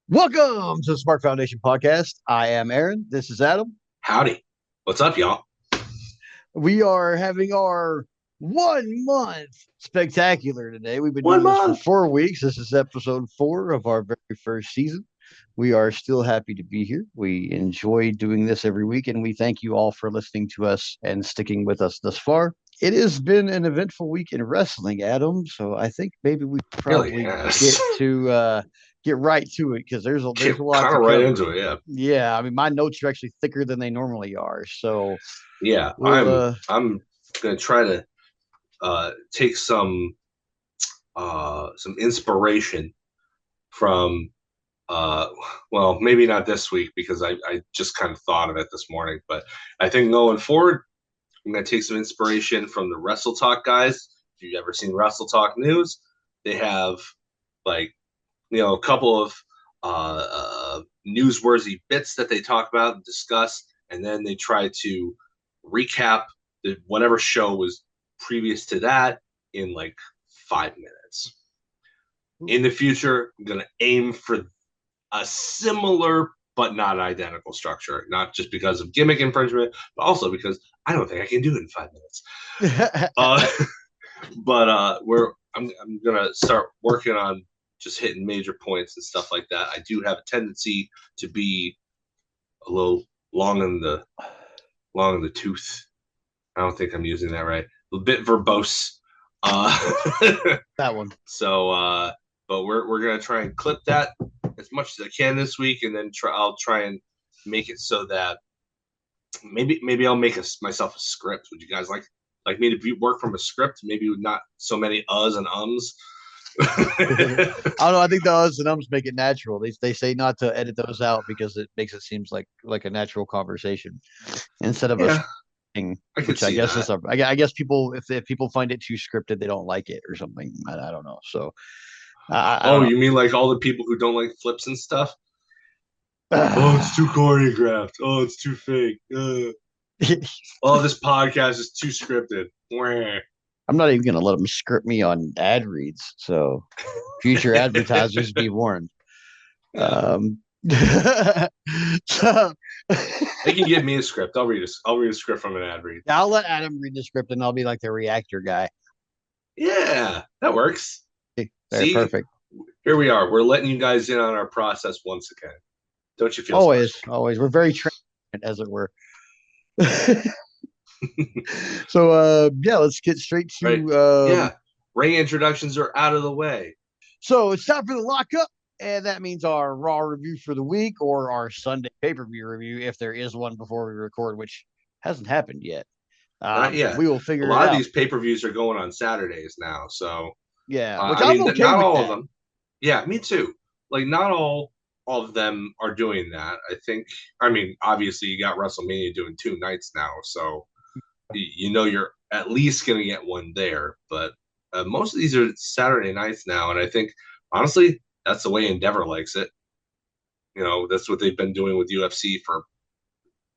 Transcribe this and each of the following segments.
Welcome to the Smark Foundation podcast. I am Aaron. This is Adam. Howdy. What's up, y'all? We are having our 1 month spectacular today. We've been One doing this for month. 4 weeks. This is episode 4 of our very first season. We are still happy to be here. We enjoy doing this every week, and we thank you all for listening to us and sticking with us thus far. It has been an eventful week in wrestling, Adam. So I think maybe we Really, probably get yes. to get right to it because there's Get a lot kind to of right cover. into it, yeah. Yeah, I mean my notes are actually thicker than they normally are. So Yeah, we'll I'm gonna try to take some inspiration from well, maybe not this week because I just kind of thought of it this morning, but I think going forward, I'm gonna take some inspiration from the Wrestle Talk guys. If you've ever seen Wrestle Talk News, they have like a couple of newsworthy bits that they talk about and discuss, and then they try to recap whatever show was previous to that in like 5 minutes. In the future, I'm going to aim for a similar but not identical structure, not just because of gimmick infringement, but also because I don't think I can do it in 5 minutes. Uh, I'm gonna start working on just hitting major points and stuff like that. I do have a tendency to be a little long in the tooth. I don't think I'm using that right. A bit verbose. Uh, that one. so, but we're gonna try and clip that as much as I can this week, and then I'll try and make it so that maybe I'll make myself a script. Would you guys like me to work from a script? Maybe with not so many uhs and ums. I don't know. I think the uhs and ums make it natural. They say not to edit those out because it makes it seems like a natural conversation instead of a Yeah, thing, I could which I see guess is that. a. I guess people if people find it too scripted, they don't like it or something. I don't know. So I Oh, don't you mean like all the people who don't like flips and stuff? Oh, know. it's too choreographed. Oh, it's too fake. Oh, this podcast is too scripted. Wah. I'm not even gonna let them script me on ad reads. So future advertisers be warned. Yeah, Um, so they can give me a script. I'll read a script from an ad read. I'll let Adam read the script and I'll be like the reactor guy. Yeah, that works. Very See, perfect. here we are. We're letting you guys in on our process once again. Don't you feel Always, special? always. We're very transparent, as it were. So yeah, let's get straight Right? to Yeah. Ring introductions are out of the way. so it's time for the lockup. And that means our Raw review for the week or our Sunday pay-per-view review if there is one before we record, which hasn't happened yet. Not yet. We will A figure it lot of out. these pay-per-views are going on Saturdays now, so Yeah, which I I'm mean, okay not with all of that. them. Yeah, me too. Like, not all of them are doing that. I think. I mean, obviously, you got WrestleMania doing 2 nights now, so you know you're at least going to get one there. But most of these are Saturday nights now, and I think honestly, that's the way Endeavor likes it. That's what they've been doing with UFC for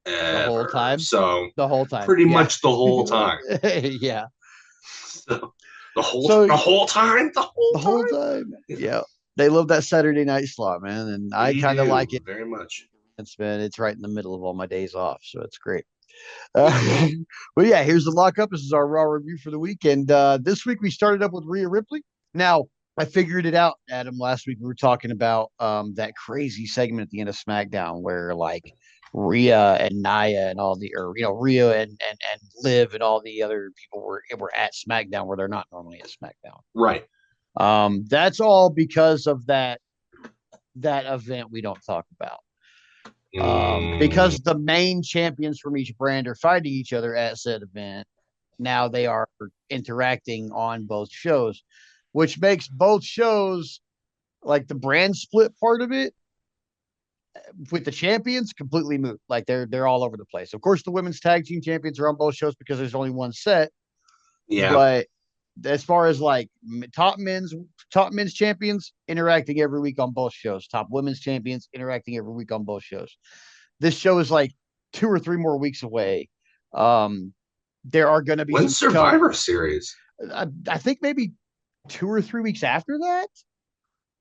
The whole ever. time. So The whole time. pretty Yeah. much the whole time. Yeah. So, the whole So the whole time, the whole the whole time. time. Yeah, Yeah. They love that Saturday night slot, man. And I they kind of like do it. very much. It's right in the middle of all my days off. So it's great. Uh, but yeah, here's the lockup. This is our Raw review for the week. And this week we started up with Rhea Ripley. Now, I figured it out, Adam. Last week we were talking about that crazy segment at the end of SmackDown where like Rhea and Naya and all the, or Rhea and Liv and all the other people were at SmackDown where they're not normally at SmackDown. Right. That's all because of that event we don't talk about. Mm, Because the main champions from each brand are fighting each other at said event, now they are interacting on both shows, which makes both shows like the brand split part of it with the champions completely moot. Like they're all over the place. Of course, the women's tag team champions are on both shows because there's only one set, yeah. but as far as like top men's champions interacting every week on both shows, top women's champions interacting every week on both shows. This show is like 2 or 3 more weeks away. Um, there are going to be some When's Survivor Series? I think maybe 2 or 3 weeks after that.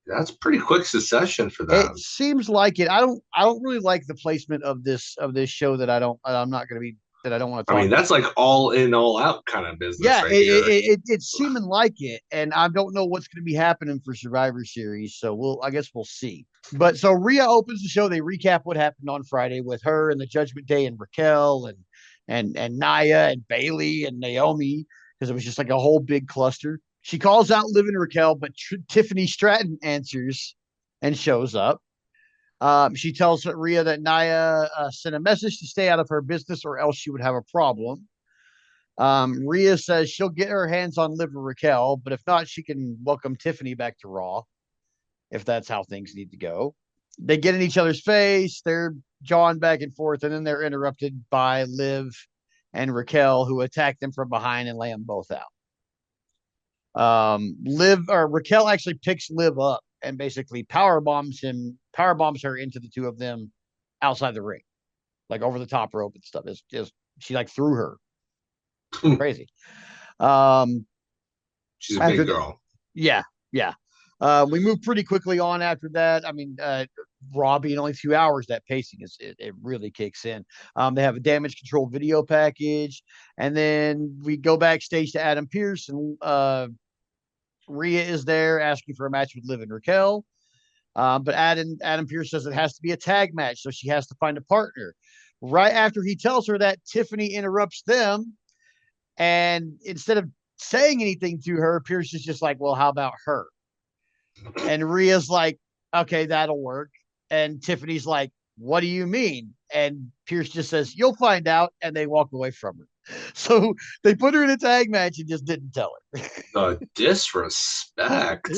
That's pretty quick succession for It them. seems like it. I don't really like the placement of this show that I'm not going to be that I don't want to I talk mean, about. that's like all in, all out kind of business Yeah, right here. it's seeming like it, and I don't know what's going to be happening for Survivor Series. So I guess we'll see. But so Rhea opens the show. They recap what happened on Friday with her and the Judgment Day and Raquel and Naya and Bailey and Naomi because it was just like a whole big cluster. She calls out Liv and Raquel, but Tiffany Stratton answers and shows up. She tells Rhea that Naya sent a message to stay out of her business or else she would have a problem. Rhea says she'll get her hands on Liv or Raquel, but if not, she can welcome Tiffany back to Raw if that's how things need to go. They get in each other's face, they're jawing back and forth, and then they're interrupted by Liv and Raquel, who attack them from behind and lay them both out. Liv or Raquel actually picks Liv up and basically power bombs her into the two of them outside the ring, like over the top rope and stuff. It's just she like threw her crazy. Um, She's a after big that, girl. yeah, yeah. We move pretty quickly on after that. I mean, Raw being only 2 hours, that pacing it really kicks in. They have a damage control video package, and then we go backstage to Adam Pearce, and Rhea is there asking for a match with Liv and Raquel. But Adam Pearce says it has to be a tag match, so she has to find a partner. Right after he tells her that, Tiffany interrupts them, and instead of saying anything to her, Pearce is just like, "Well, how about her?" And Rhea's like, "Okay, that'll work." And Tiffany's like, "What do you mean?" And Pearce just says, "You'll find out," and they walk away from her. So they put her in a tag match and just didn't tell her. The disrespect.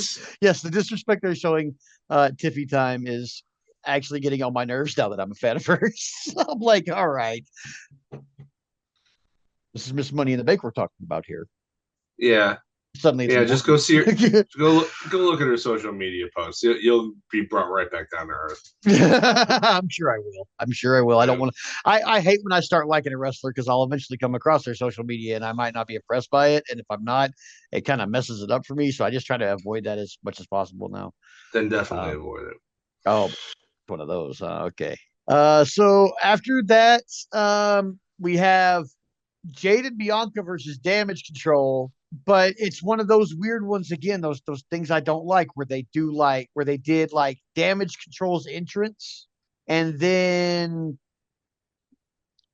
Yes, the disrespect they're showing Tiffy time is actually getting on my nerves now that I'm a fan of hers. I'm like, all right, this is Miss Money in the Bank we're talking about here. Yeah. Suddenly it's Yeah, just go important. see her. Go look at her social media posts. You'll be brought right back down to earth. I'm sure I will. I'm sure I will. I don't Yeah. want to. I hate when I start liking a wrestler because I'll eventually come across their social media and I might not be impressed by it. And if I'm not, it kind of messes it up for me. So I just try to avoid that as much as possible now. Then definitely Um, avoid it. oh, one of those. Okay. So after that, we have Jade and Bianca versus Damage Control, but it's one of those weird ones again. Those things I don't like where they did like Damage Control's entrance, and then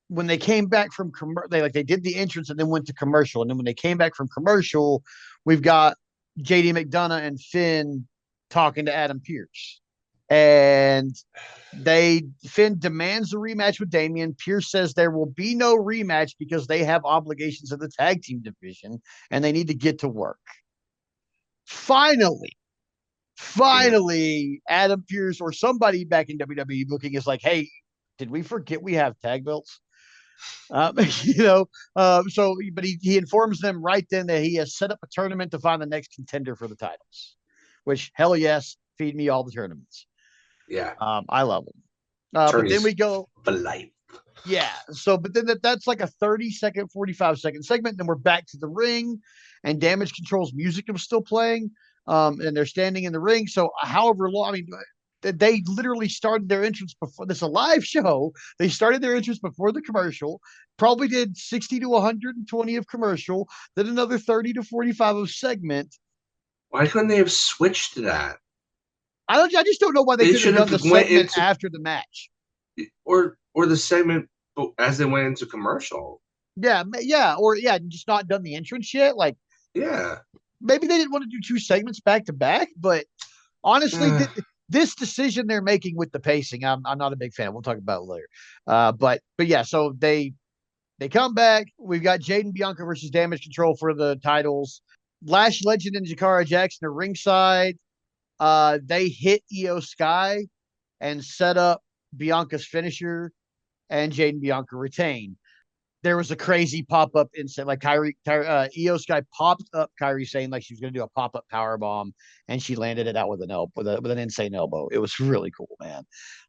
when they came back from they did the entrance and then went to commercial, and then when they came back from commercial, we've got JD McDonough and Finn talking to Adam Pearce, and Finn demands a rematch with Damian. Pierce says there will be no rematch because they have obligations in the tag team division and they need to get to work. Finally, Yeah. finally, Adam Pierce or somebody back in WWE booking is like, hey, did we forget we have tag belts? You know, but he informs them right then that he has set up a tournament to find the next contender for the titles, which hell yes, feed me all the tournaments. Yeah. I love them. But then we Attorneys go, for life. yeah. So, but then that's like a 30-second, 45-second segment. Then we're back to the ring, and Damage Control's music was still playing. And they're standing in the ring. So, however long, I mean, they literally started their entrance before this a live show. They started their entrance before the commercial, probably did 60 to 120 of commercial, then another 30 to 45 of segment. Why couldn't they have switched to that? I just don't know why they They couldn't should have done the have went segment into after the match. or the segment as they went into commercial. Yeah, yeah, or yeah, just not done the entrance yet. Like Yeah. maybe they didn't want to do two segments back to back, but honestly, this decision they're making with the pacing, I'm not a big fan. We'll talk about it later. But yeah, so they come back. We've got Jaden Bianca versus Damage Control for the titles. Lash Legend and Jakara Jackson are ringside. They hit Io Sky and set up Bianca's finisher, and Jaden Bianca retain. There was a crazy pop up instant, like Io Sky popped up Kyrie saying like she was going to do a pop up power bomb, and she landed it out with with an insane elbow. It was really cool, man.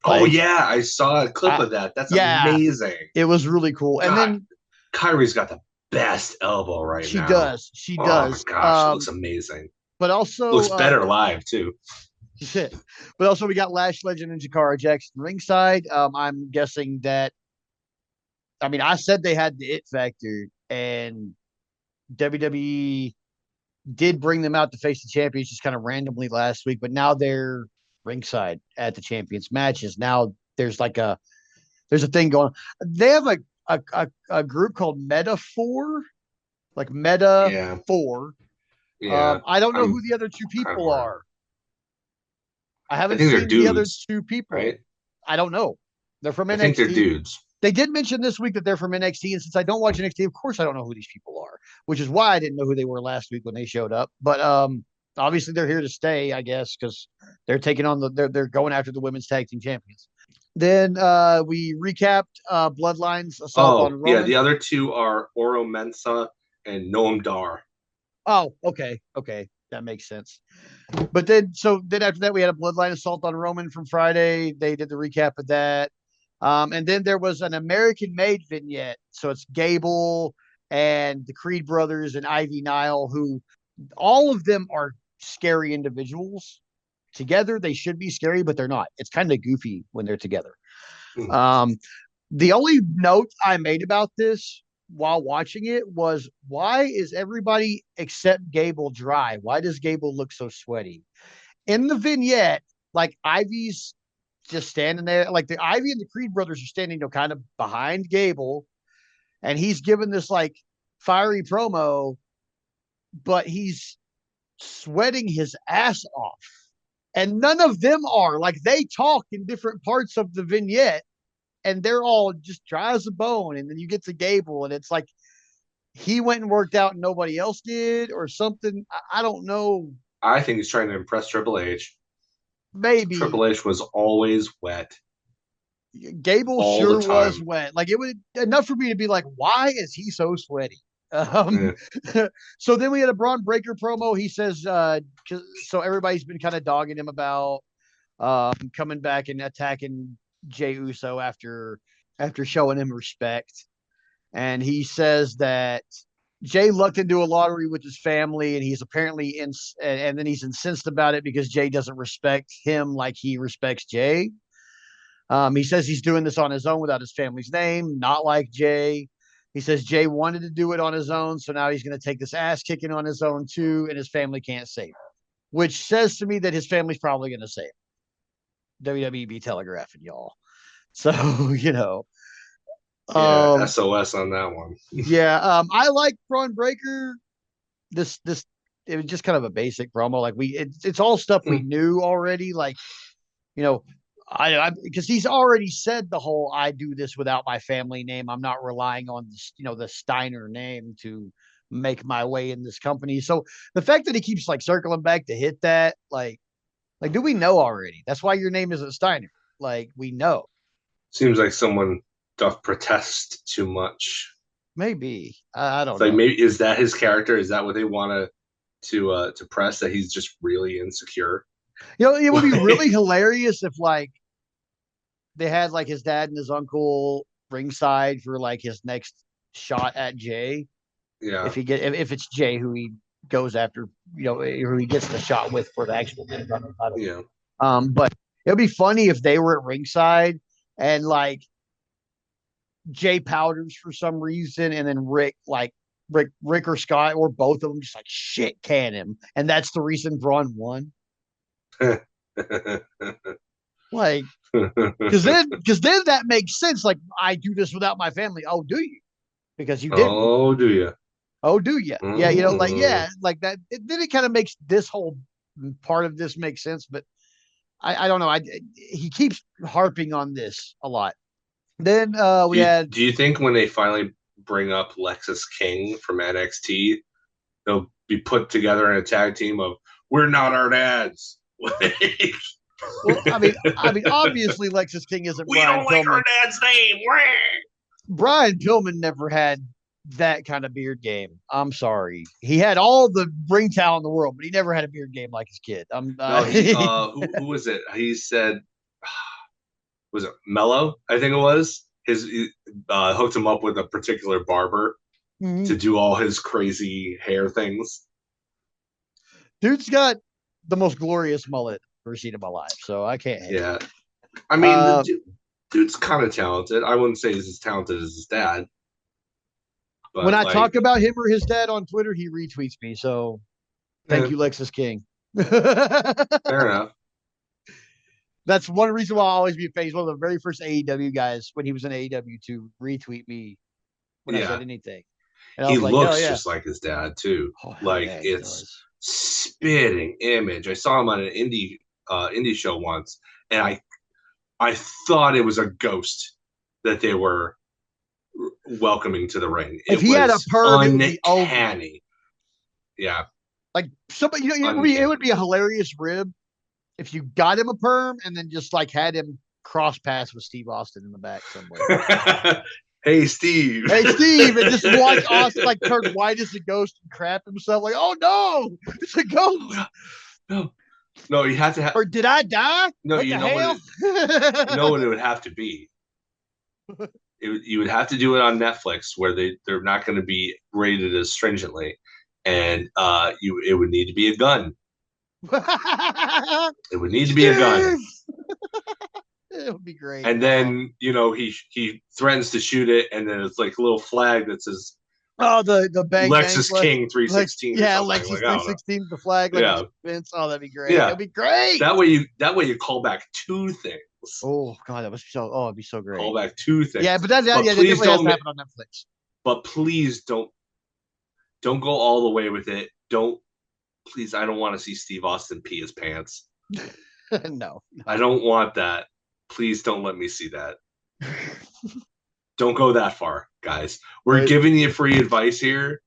Oh Like, yeah, I saw a clip of that. That's yeah, amazing. it was really cool. And God, then Kyrie's got the best elbow right she now. does, she Oh my does. gosh, it looks amazing. But also, Looks better live too. But also we got Lash Legend and Jakara Jackson ringside. I'm guessing that. I mean, I said they had the it factor, and WWE did bring them out to face the champions just kind of randomly last week, but now they're ringside at the champions matches. Now there's a thing going. They have a group called Meta Four, like Meta Yeah, Four. yeah. I don't know I'm who the other two kind of people wondering. are. I I haven't think they're seen the other dudes, two people. right? I don't know. They're from I think they're NXT. dudes. They did mention this week that they're from NXT, and since I don't watch NXT, of course I don't know who these people are, which is why I didn't know who they were last week when they showed up. But obviously they're here to stay, I guess, because they're taking on they're going after the women's tag team champions. Then we recapped Bloodline's assault on Oh, yeah. Roman. The other two are Oro Mensa and Noam Dar. Oh, okay, that makes sense. But then after that we had a Bloodline assault on Roman from Friday. They did the recap of that. And then there was an American made vignette. So it's Gable and the Creed brothers and Ivy Nile, who all of them are scary individuals. Together, they should be scary, but they're not. It's kind of goofy when they're together. Hmm. Um, the only note I made about this while watching it was why is everybody except Gable dry? Why does Gable look so sweaty? In the vignette, like Ivy's just standing there, like the Ivy and the Creed brothers are standing, kind of behind Gable, and he's giving this like fiery promo, but he's sweating his ass off. And none of them are like they talk in different parts of the vignette, and they're all just dry as a bone. And then you get to Gable, and it's like he went and worked out and nobody else did, or something. I don't know. I think he's trying to impress Triple H. Maybe Triple H was always wet Gable all the sure was time. wet. Like it would enough for me to be like, why is he so sweaty? Yeah. Um, so then we had a Braun Breaker promo. He says, so everybody's been kind of dogging him about coming back and attacking Jey Uso after showing him respect. And he says that Jay lucked into a lottery with his family, and he's apparently and then he's incensed about it because Jay doesn't respect him like he respects Jay. He says he's doing this on his own without his family's name, not like Jay. He says Jay wanted to do it on his own, so now he's going to take this ass kicking on his own too, and his family can't save him. Which says to me that his family's probably going to save him. WWE be telegraphing y'all. So, Yeah, um, SOS on that one. yeah, I like Braun Breaker. This it was just kind of a basic promo. Like it's all stuff we knew already. Like you know, I because he's already said the whole I do this without my family name. I'm not relying on the Steiner name to make my way in this company. So the fact that he keeps like circling back to hit that, like do we know already? That's why your name isn't Steiner. Like we know. Seems like someone doth protest too much. Maybe. I It's don't like know. maybe is that his character? Is that what they want to press that he's just really insecure? It would be really hilarious if like they had like his dad and his uncle ringside for like his next shot at Jay. Yeah, If it's Jay who he goes after, who he gets the shot with for the actual title. yeah. But it would be funny if they were at ringside and like Jay powders for some reason, and then Rick or Scott or both of them just like shit can him, and that's the reason Braun won. Like, because then that makes sense. Like, I do this without my family. Oh, do you? Because you didn't. Oh, do you? Oh, do you? Yeah, Mm. like that. Then it kind of makes this whole part of this make sense. But I don't know. He keeps harping on this a lot. Then Do we you had do you think when they finally bring up Lexus King from NXT, they'll be put together in a tag team of "We're not our dads." well, I mean, obviously Lexus King isn't We Brian don't like our Pillman. dad's name. Brian Pillman never had that kind of beard game. I'm sorry. He had all the ring talent in the world, but he never had a beard game like his kid. No, he who was it? He said was it Mello? I think it was. His hooked him up with a particular barber to do all his crazy hair things. Dude's got the most glorious mullet. ever seen in my life. So I can't hate. Yeah. I mean, Uh, dude's kind of talented. I wouldn't say he's as talented as his dad, when but I like, talk about him or his dad on Twitter, he retweets me. So thank eh, you, Lexus King. fair enough. That's one reason why I'll always be a fan. He's one of the very first AEW guys when he was in AEW to retweet me when I said Yeah. anything. And I He was like, hell looks yeah. just like his dad too. Oh, hell Like yeah, he it's does. spitting image. I saw him on an indie show once, and I thought it was a ghost that they were welcoming to the ring. If It he had a was perm, it would be over. uncanny. Yeah, Like somebody, it would uncanny. be a hilarious rib if you got him a perm and then just like had him cross paths with Steve Austin in the back somewhere. Hey, Steve. Hey, Steve, and just watch Austin like turn white as a ghost and crap himself. Like, oh no, it's a ghost. No, no, you have to have. Or did I die? No, What the hell? you know what it would have to be. You would have to do it on Netflix where they're not going to be rated as stringently, and it would need to be a gun. It would need to be a gun. Steve! It would be great. And then he threatens to shoot it, and then it's like a little flag that says The bang bang Lexus King like 316 or yeah, something. Lexus Like I don't know. 316, the flag, like Yeah, Vince. Oh, that'd be great. yeah. It'd be great. That way you call back two things. Oh god, that was so. Oh, it'd be so Call great. back two things. Yeah, but that But yeah, that please definitely has to don't. happen on Netflix. But please don't go all the way with it. Don't please. I don't want to see Steve Austin pee his pants. No. I don't want that. Please don't let me see that. Don't go that far, guys. We're giving you free advice here.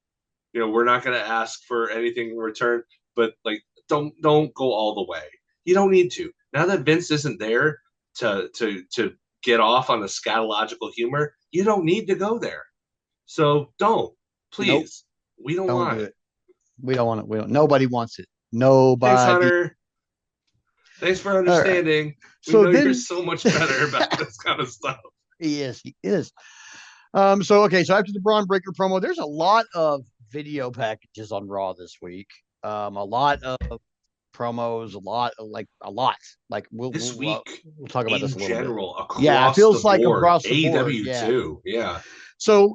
We're not going to ask for anything in return, but like, don't go all the way. You don't need to. Now that Vince isn't there to get off on the scatological humor, you don't need to go there. So don't, Nope. please. We don't Don't want do it. it. We don't want it. We don't. Nobody wants it. Thanks, Nobody. Hunter. Thanks for understanding. Right. So we know then, you're so much better about this kind of stuff. He is. He is. So after the Braun Breaker promo, there's a lot of video packages on Raw this week. A lot of promos, a lot. Like we'll talk about this a little bit. Across it feels the like board. across the board. AEW too. Yeah. So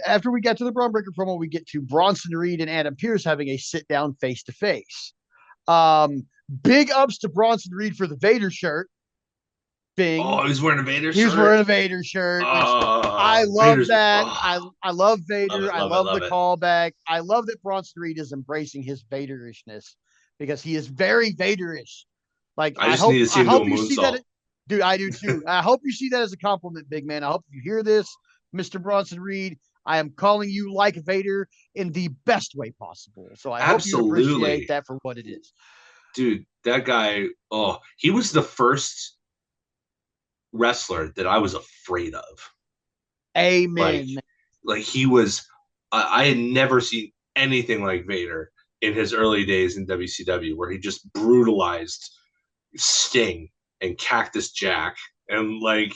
after we get to the Braun Breaker promo, we get to Bronson Reed and Adam Pearce having a sit down face to face. Big ups to Bronson Reed for the Vader shirt. Bing. Oh, he's wearing a Vader shirt. He was wearing a Vader shirt. I love Vader's, that. I love Vader. I love the callback. I love that Bronson Reed is embracing his Vaderishness because he is very Vaderish. Like I hope you see that, dude. I do too. I hope you see that as a compliment, big man. I hope you hear this, Mr. Bronson Reed. I am calling you like Vader in the best way possible. So I hope you appreciate that for what it is. Dude, that guy, he was the first wrestler that I was afraid of. Amen. Like he was, I had never seen anything like Vader in his early days in WCW, where he just brutalized Sting and Cactus Jack, and like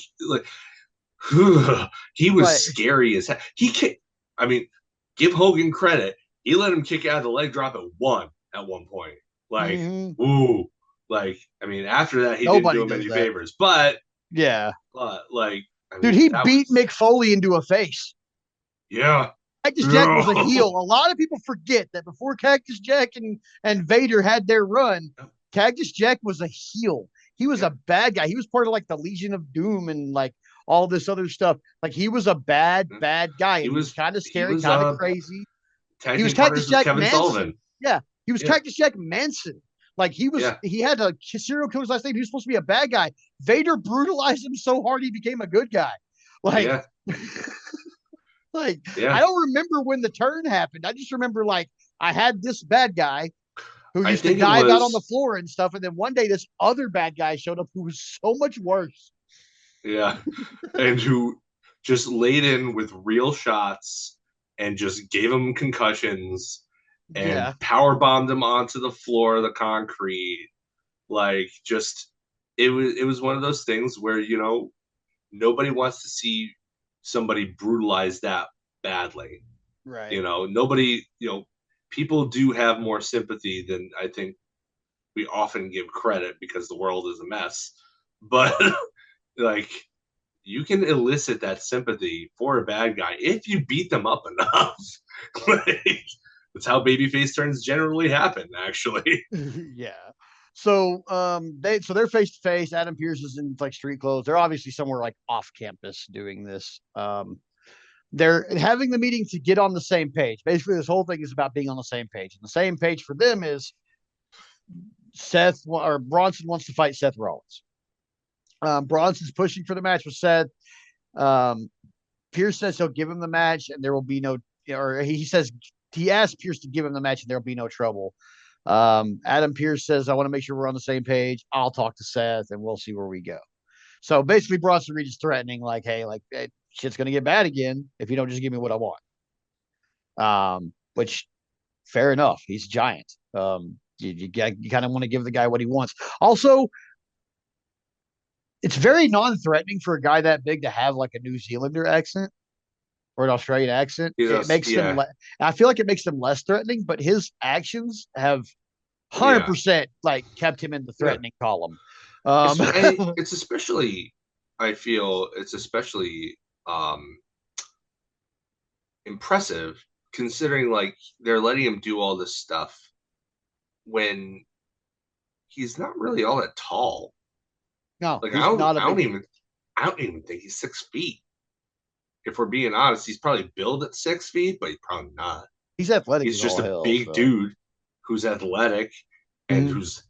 he was scary as hell. Give Hogan credit. He let him kick out of the leg drop at one point. Like, ooh, like after that he didn't do him any favors, but. Yeah. Dude, he beat Mick Foley into a face. Yeah. Cactus Jack was a heel. A lot of people forget that before Cactus Jack and Vader had their run, Cactus Jack was a heel. He was a bad guy. He was part of like the Legion of Doom and like all this other stuff. Like he was a bad guy. He was kind of scary, kind of crazy. He was Cactus Jack Manson. Sullivan. Yeah. He was Cactus Jack Manson. Like he had a serial killer's last name. He was supposed to be a bad guy. Vader brutalized him so hard he became a good guy. Like, I don't remember when the turn happened. I just remember I had this bad guy who used to dive out on the floor and stuff, and then one day this other bad guy showed up who was so much worse. Yeah, and who just laid in with real shots and just gave him concussions. And power bombed him onto the floor of the concrete. It was one of those things where nobody wants to see somebody brutalized that badly, right? Nobody, people do have more sympathy than I think we often give credit because the world is a mess. But like, you can elicit that sympathy for a bad guy if you beat them up enough. Like, that's how babyface turns generally happen, actually. Yeah. So they're face to face. Adam Pierce is in like street clothes. They're obviously somewhere like off campus doing this. They're having the meeting to get on the same page. Basically, this whole thing is about being on the same page. And the same page for them is Seth or Bronson wants to fight Seth Rollins. Bronson's pushing for the match with Seth. Um, Pierce says he'll give him the match, and there will be no. Or he says he asked Pierce to give him the match, and there will be no trouble. Adam Pierce says, "I want to make sure we're on the same page. I'll talk to Seth, and we'll see where we go." So basically, Bronson Reed is threatening, like, "Hey, hey, shit's gonna get bad again if you don't just give me what I want." Which fair enough. He's a giant. You kind of want to give the guy what he wants. Also, it's very non-threatening for a guy that big to have like a New Zealander accent or an Australian accent. It makes them. Yeah. I feel like it makes them less threatening, but his actions have 100% like kept him in the Yeah. threatening column. It's especially, I feel it's especially impressive considering like they're letting him do all this stuff when he's not really all that tall. No, Like he's not a big. I don't even think he's 6 feet. If we're being honest, he's probably billed at 6 feet, but he's probably not. He's athletic He's as just all a hell. big dude who's athletic and who's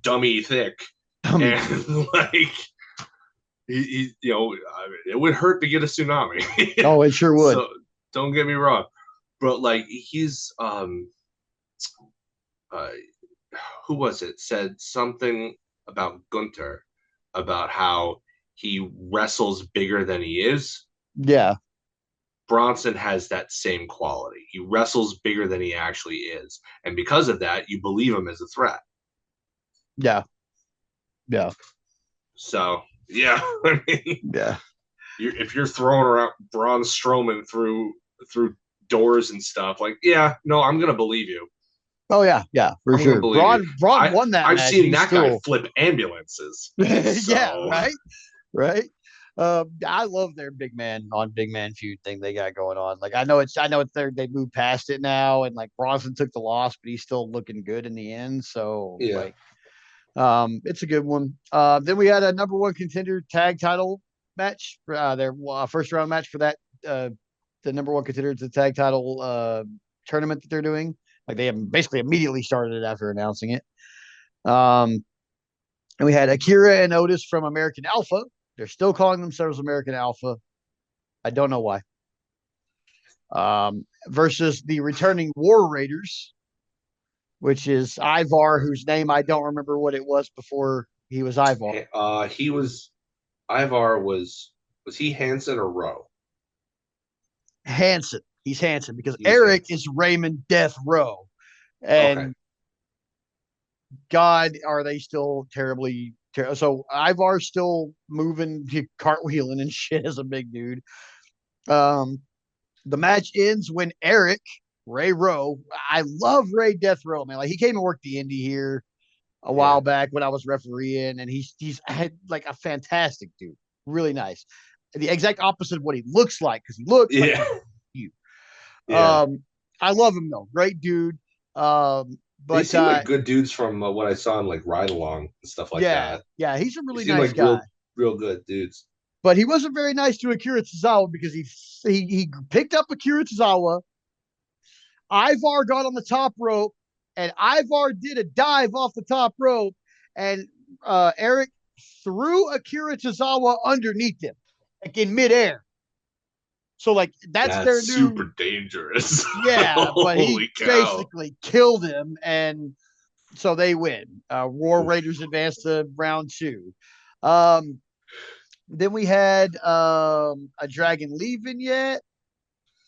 dummy thick. And like it would hurt to get a tsunami. Oh, it sure would. So don't get me wrong, but like he's who was it said something about Gunter about how he wrestles bigger than he is. Yeah. Bronson has that same quality. He wrestles bigger than he actually is, and because of that, you believe him as a threat. Yeah. Yeah. So yeah, I mean, yeah. If you're throwing around Braun Strowman through doors and stuff, like, yeah, no, I'm gonna believe you. Oh yeah, for sure. Braun won that. I've match. seen that guy flip ambulances. So. Yeah, right. I love their big man on big man feud thing they got going on. Like I know it's they moved past it now, and like Bronson took the loss, but he's still looking good in the end. So yeah. It's a good one. Then we had a number one contender tag title match. Their first round match for that. The number one contender to the tag title tournament that they're doing. Like they basically immediately started it after announcing it. And we had Akira and Otis from American Alpha. They're still calling themselves American Alpha. I don't know why. Versus the returning War Raiders, which is Ivar, whose name I don't remember what it was before he was Ivar. Ivar was he Hanson or Rowe? Hanson. He's Hanson because Eric is Raymond Death Row. And God, are they still terribly so Ivar's still moving, cartwheeling and shit as a big dude. The match ends when Eric Ray Rowe, I love Ray Death Row, man. Like he came and worked the indie here a while back when I was refereeing, and he's like a fantastic dude, really nice. The exact opposite of what he looks like because he looks like you. I love him though, great dude. But they seem like good dudes from what I saw in like Ride Along and stuff like that. Yeah, he's a really nice guy. Real good dudes. But he wasn't very nice to Akira Tozawa because he picked up Akira Tozawa. Ivar got on the top rope, and Ivar did a dive off the top rope, and Eric threw Akira Tozawa underneath him, like in midair. So like that's their new super dangerous. Yeah, but he basically killed him, and so they win. War Raiders advance to round 2. Then we had a Dragon Lee vignette.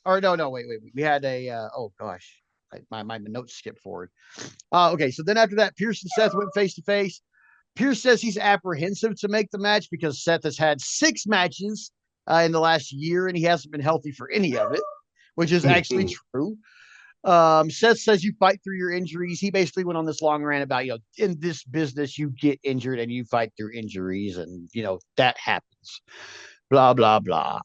Or no, wait. We had a oh gosh, my notes skipped forward. Okay, so then after that, Pierce and Seth went face to face. Pierce says he's apprehensive to make the match because Seth has had 6 matches in the last year and he hasn't been healthy for any of it, which is actually true. Seth says you fight through your injuries. He basically went on this long rant about, in this business, you get injured and you fight through injuries, and that happens. Blah blah blah.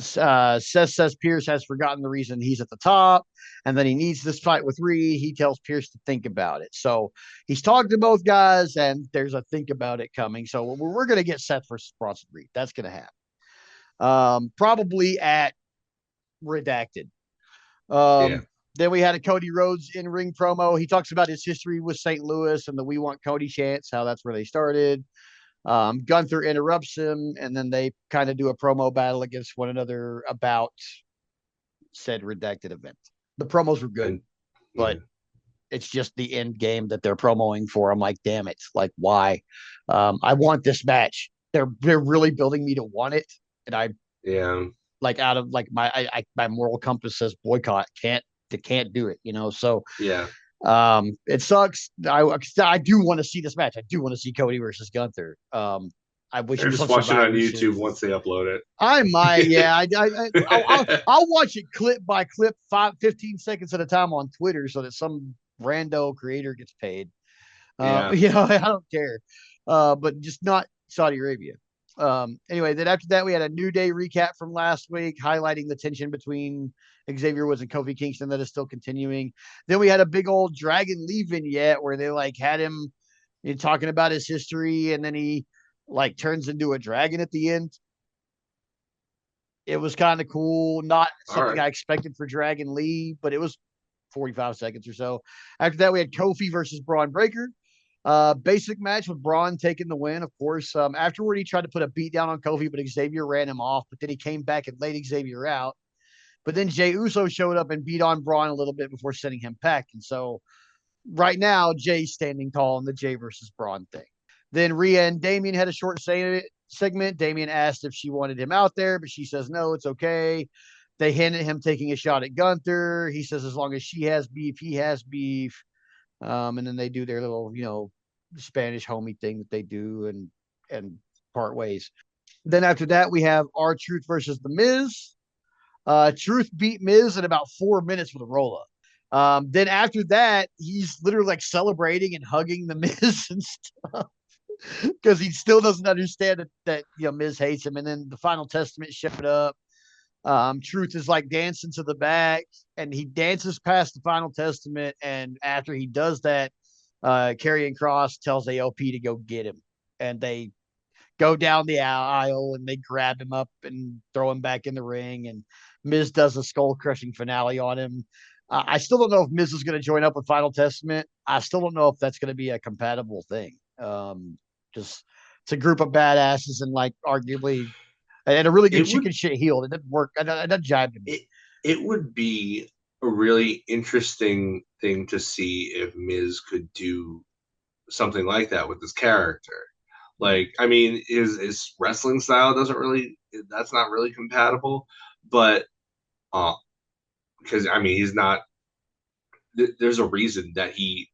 Seth says Pierce has forgotten the reason he's at the top, and then he needs this fight with Reed. He tells Pierce to think about it. So he's talked to both guys, and there's a think about it coming. So we're going to get Seth versus Bronson Reed. That's going to happen. Probably at Redacted. Yeah. Then we had a Cody Rhodes in ring promo. He talks about his history with St. Louis and the "We Want Cody" chants, how that's where they started. Gunther interrupts him, and then they kind of do a promo battle against one another about said redacted event. The promos were good, And yeah. but it's just the end game that they're promoting for. I'm like, damn it, like why? I want this match. They're really building me to want it, and I Yeah. like out of like my moral compass says boycott. Can't do it. So Yeah. it sucks. I do want to see this match. I do want to see Cody versus Gunther. I wish it Or was just on watch it on Survivor YouTube Series. once they upload I might, it. yeah. I'll watch it clip by clip, 15 seconds at a time on Twitter, so that some rando creator gets paid. Yeah. I don't care. But just not Saudi Arabia. Anyway, then after that, we had a New Day recap from last week, highlighting the tension between Xavier Woods and Kofi Kingston that is still continuing. Then we had a big old Dragon Lee vignette where they like had him talking about his history, and then he like turns into a dragon at the end. It was kind of cool. Not All something right. I expected for Dragon Lee, but it was 45 seconds or so. After that, we had Kofi versus Braun Breaker. Basic match with Braun taking the win, of course. Afterward, he tried to put a beat down on Kofi, but Xavier ran him off. But then he came back and laid Xavier out. But then Jey Uso showed up and beat on Braun a little bit before sending him back. And so right now, Jay's standing tall in the Jay versus Braun thing. Then Rhea and Damien had a short segment. Damien asked if she wanted him out there, but she says no, it's okay. They hinted him taking a shot at Gunther. He says as long as she has beef, he has beef. And then they do their little, Spanish homie thing that they do and part ways. Then after that, we have R-Truth versus The Miz. Truth beat Miz in about 4 minutes with a roll up. Then after that, he's literally like celebrating and hugging the Miz and stuff because he still doesn't understand that Miz hates him. And then the Final Testament showed up. Truth is like dancing to the back, and he dances past the Final Testament. And after he does that, Karrion Kross tells AOP to go get him, and they go down the aisle and they grab him up and throw him back in the ring. And Miz does a skull crushing finale on him. I still don't know if Miz is going to join up with Final Testament. I still don't know if that's going to be a compatible thing. Just it's a group of badasses and like arguably and a really good It would chicken shit heel. It didn't work. It doesn't jive to me. it would be a really interesting thing to see if Miz could do something like that with his character. Like, I mean, his wrestling style doesn't really that's not really compatible, but uh because I mean he's not there's a reason that he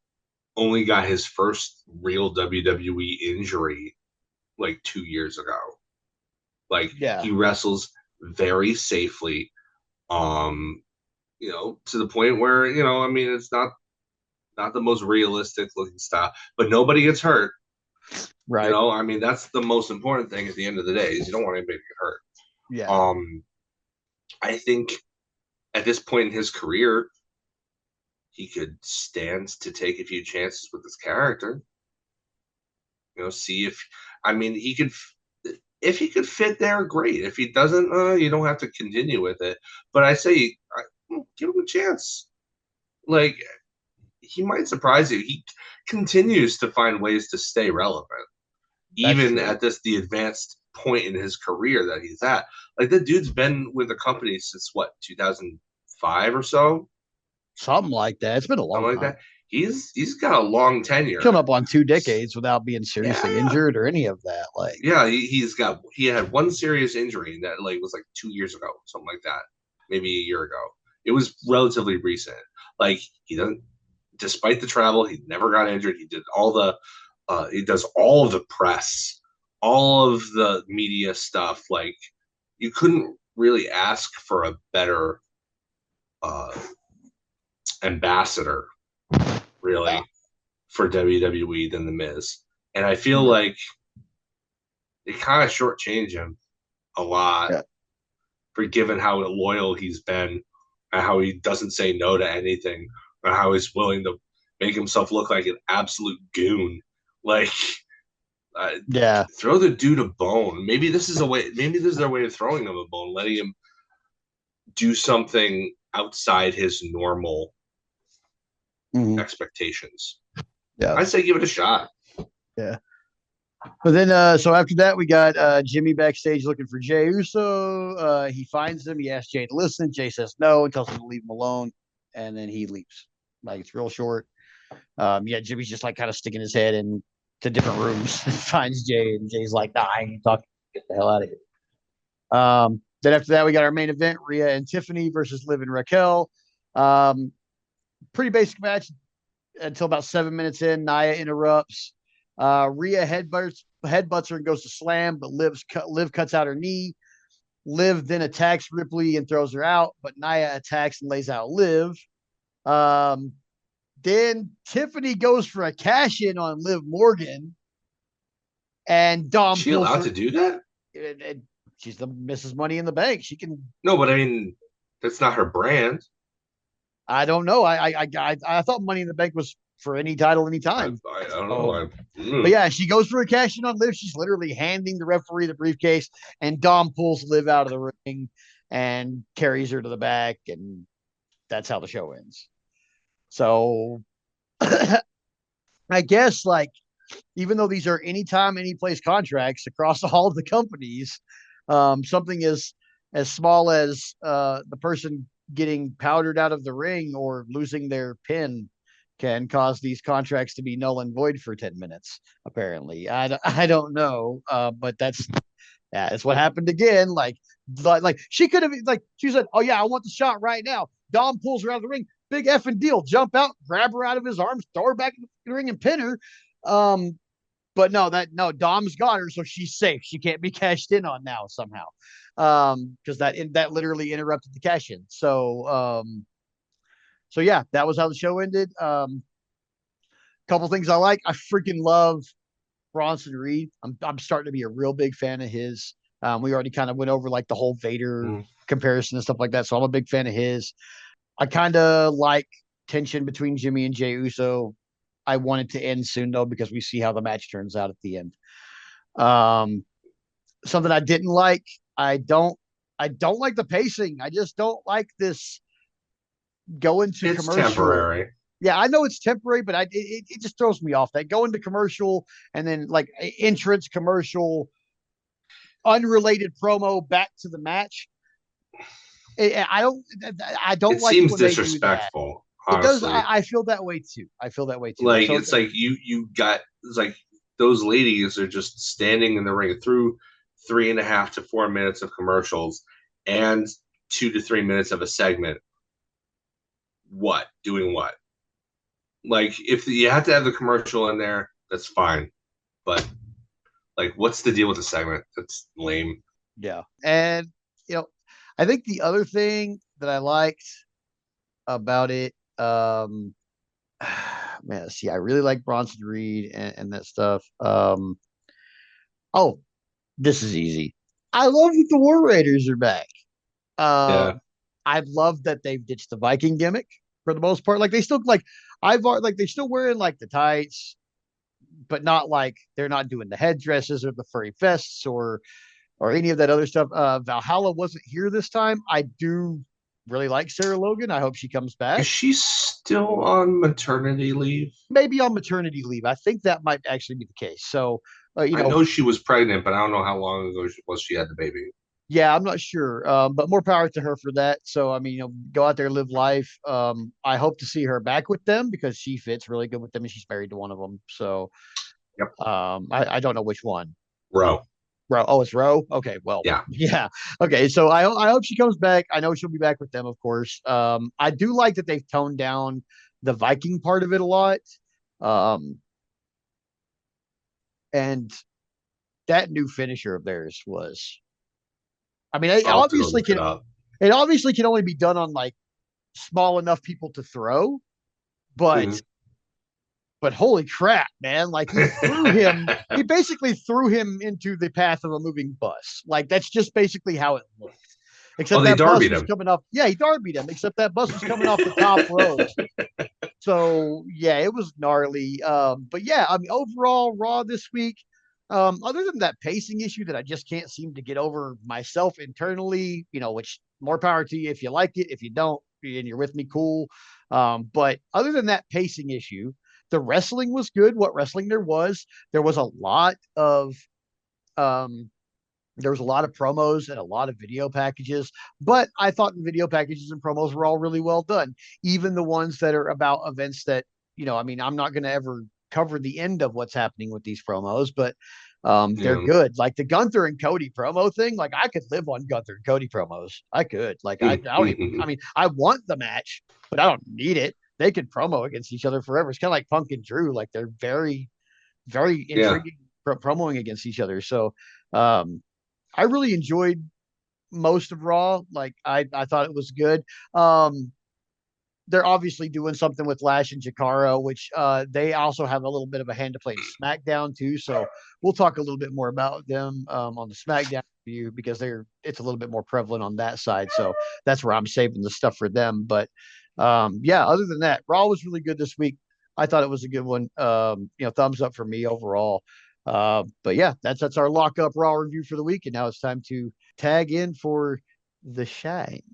only got his first real WWE injury like 2 years ago. Like Yeah, he wrestles very safely, to the point where, I mean, it's not the most realistic looking style, but nobody gets hurt. right. I mean, that's the most important thing at the end of the day is you don't want anybody to get hurt. Yeah, Um, I think at this point in his career, he could stand to take a few chances with his character. See if, I mean, he could, if he could fit there, great. If he doesn't, you don't have to continue with it. But I say, give him a chance. Like, he might surprise you. He continues to find ways to stay relevant, that's even true. at the advanced point in his career that he's at. Like the dude's been with the company since what 2005 or so, Something like that. It's been a long something like time. that. He's got a long tenure. Come up on 2 decades without being seriously Yeah, injured or any of that. Like, yeah. He had one serious injury that like was like 2 years ago, something like that, maybe a year ago. It was relatively recent. Like he doesn't, despite the travel, he never got injured. He does all of the press, all of the media stuff. Like you couldn't really ask for a better ambassador, Yeah. really, for WWE than The Miz. And I feel Mhm. like they kind of shortchange him a lot Yeah. for given how loyal he's been and how he doesn't say no to anything and how he's willing to make himself look like an absolute goon. Like, uh, Yeah. throw the dude a bone. Maybe this is a way. Maybe this is their way of throwing him a bone, letting him do something outside his normal Mhm. expectations. Yeah. I say give it a shot. Yeah. But then, so after that, we got Jimmy backstage looking for Jay Uso. He finds him. He asks Jay to listen. Jay says no and tells him to leave him alone. And then he leaves. Like, it's real short. Yeah, Jimmy's just like kind of sticking his head in to different rooms and finds Jay. And Jay's like, nah, I ain't talking. Get the hell out of here. Then after that, we got our main event Rhea and Tiffany versus Liv and Raquel. Um, Pretty basic match until about 7 minutes in. Nia interrupts. Rhea headbutts her and goes to slam, but Liv cuts out her knee. Liv then attacks Ripley and throws her out, but Nia attacks and lays out Liv. Um, then Tiffany goes for a cash in on Liv Morgan, and Dom Is she pulls allowed her. to do that? She's the Mrs. Money in the Bank. She can. No, but I mean, that's not her brand. I don't know. I thought Money in the Bank was for any title, anytime. I don't know. Oh, but yeah, she goes for a cash in on Liv. She's literally handing the referee the briefcase, and Dom pulls Liv out of the ring and carries her to the back, and that's how the show ends. So I guess like even though these are anytime, any place contracts across all of the companies, something as small as the person getting powdered out of the ring or losing their pin can cause these contracts to be null and void for 10 minutes. Apparently, I don't know, but that's what happened again. Like she could have like she said, "Oh yeah, I want the shot right now." Dom pulls her out of the ring. Big effing deal. Jump out, grab her out of his arms, throw her back in the ring, and pin her. But no, Dom's got her, so she's safe. She can't be cashed in on now somehow. Because that literally interrupted the cash in. So yeah, that was how the show ended. Couple things I like. I freaking love Bronson Reed. I'm starting to be a real big fan of his. We already kind of went over like the whole Vader comparison and stuff like that. So I'm a big fan of his. I kind of like tension between Jimmy and Jey Uso. I want it to end soon though because we see how the match turns out at the end. Um, Something I didn't like. I don't. I don't like the pacing. I just don't like this going to It's commercial. temporary. Yeah, I know it's temporary, but it just throws me off. That go into commercial and then like entrance commercial, unrelated promo back to the match. I don't. I don't It like it seems when they do that. disrespectful, It does. honestly. I feel that way too. I feel that way too. Like Like so. it's like you got it's like those ladies are just standing in the ring through 3.5 to 4 minutes of commercials and 2 to 3 minutes of a segment. What? Doing what? Like if you have to have the commercial in there, that's fine. But like, what's the deal with the segment? That's lame. Yeah, and you know, I think the other thing that I liked about it, man, see, I really like Bronson Reed and that stuff. Oh, this is easy. I love that the War Raiders are back. Yeah. I love that they've ditched the Viking gimmick for the most part. Like they still like like they're still wearing like the tights, but not like they're not doing the headdresses or the furry vests or any of that other stuff. Valhalla wasn't here this time. I do really like Sarah Logan. I hope she comes Is back. she still on maternity leave? Maybe on maternity leave. I think that might actually be the case. So, you I know, know she was pregnant, but I don't know how long ago she had the baby. yeah, I'm not sure, but more power to her for that. So, I mean, go out there, live life. I hope to see her back with them because she fits really good with them, and she's married to one of them. So, Yep. I don't know which one. Row. Ro. Oh, it's Roe. Okay, well, Yeah. yeah. Okay, so I hope she comes back. I know she'll be back with them, of course. I do like that they've toned down the Viking part of it a lot. Um, and that new finisher of theirs was. I mean, I'll have to go look it up. it obviously can only be done on like small enough people to throw, but Mhm. holy crap, man! Like he basically threw him into the path of a moving bus. Like that's just basically how it looked. Oh, Except they that bus darbied was him. coming off. Yeah, he darbied him. Except that bus was coming off the top rope. So yeah, it was gnarly. But yeah, I mean, overall, Raw this week. Other than that pacing issue that I just can't seem to get over myself internally, which more power to you if you like it. If you don't, and you're with me, cool. But other than that pacing issue, the wrestling was good. What wrestling there was a lot of um, there was a lot of promos and a lot of video packages, but I thought the video packages and promos were all really well done. Even the ones that are about events that, I mean, I'm not going to ever cover the end of what's happening with these promos, but they're Yeah. good. Like the Gunther and Cody promo thing, like I could live on Gunther and Cody promos. I could. Like I don't even. I mean, I want the match, but I don't need it. They could promo against each other forever. It's kind of like Punk and Drew. Like they're very, very Yeah. intriguing promoing against each other. So um, I really enjoyed most of Raw. Like I thought it was good. Um, they're obviously doing something with Lash and Jakara, which they also have a little bit of a hand to play in SmackDown too. So we'll talk a little bit more about them on the SmackDown view because it's a little bit more prevalent on that side. So that's where I'm saving the stuff for them. But yeah, other than that, Raw was really good this week. I thought it was a good one. Thumbs up for me overall. But yeah, that's our lock up Raw review for the week, and now it's time to tag in for the shine.